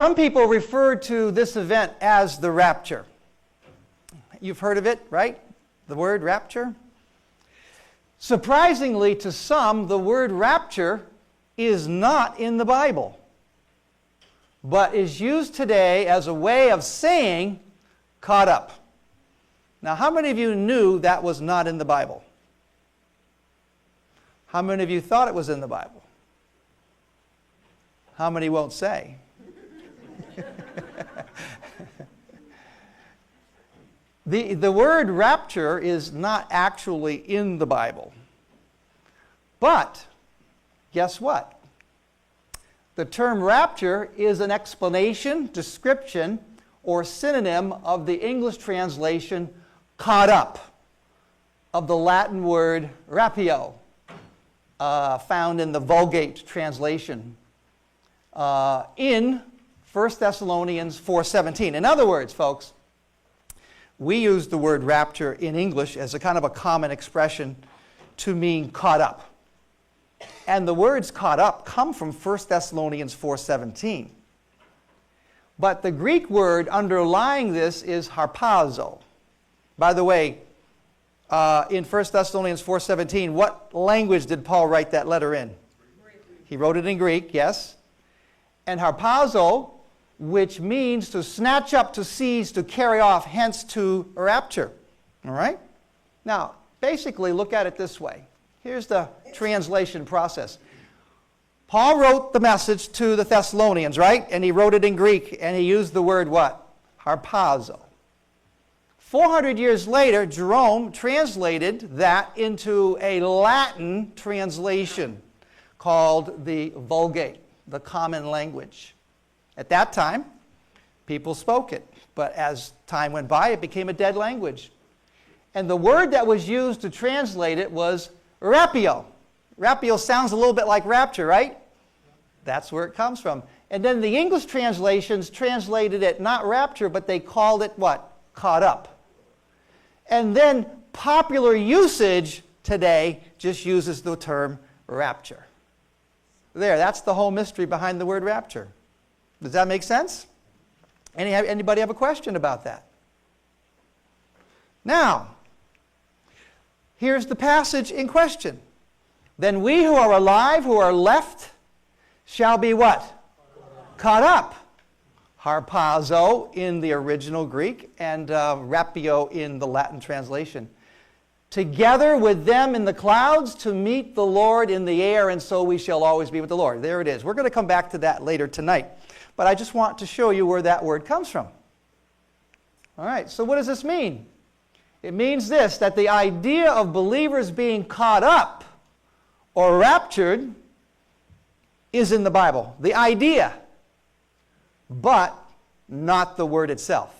Some people refer to this event as the rapture. You've heard of it, right? The word rapture. Surprisingly to some, the word rapture is not in the Bible, but is used today as a way of saying caught up. Now, how many of you knew that was not in the Bible? How many of you thought it was in the Bible? How many won't say? The word rapture is not actually in the Bible. But guess what? The term rapture is an explanation, description, or synonym of the English translation caught up, of the Latin word rapio, found in the Vulgate translation in 1 Thessalonians 4:17. In other words, folks, we use the word rapture in English as a kind of a common expression to mean caught up. And the words caught up come from 1 Thessalonians 4:17. But the Greek word underlying this is harpazo. By the way, in 1 Thessalonians 4:17, what language did Paul write that letter in? He wrote it in Greek, yes. And harpazo, which means to snatch up, to seize, to carry off, hence to rapture. All right? Now, basically, look at it this way. Here's the translation process. Paul wrote the message to the Thessalonians, right? And he wrote it in Greek, and he used the word what? Harpazo. 400 years later, Jerome translated that into a Latin translation called the Vulgate, the common language. At that time, people spoke it, but as time went by, it became a dead language. And the word that was used to translate it was rapio. Rapio sounds a little bit like rapture, right? That's where it comes from. And then the English translations translated it not rapture, but they called it what? Caught up. And then popular usage today just uses the term rapture. There, that's the whole mystery behind the word rapture. Does that make sense? Anybody have a question about that? Now, here's the passage in question. Then we who are alive, who are left, shall be what? Caught up. Harpazo in the original Greek and rapio in the Latin translation. Together with them in the clouds to meet the Lord in the air, and so we shall always be with the Lord. There it is. We're going to come back to that later tonight. But I just want to show you where that word comes from. All right, so what does this mean? It means this, that the idea of believers being caught up or raptured is in the Bible. The idea, but not the word itself.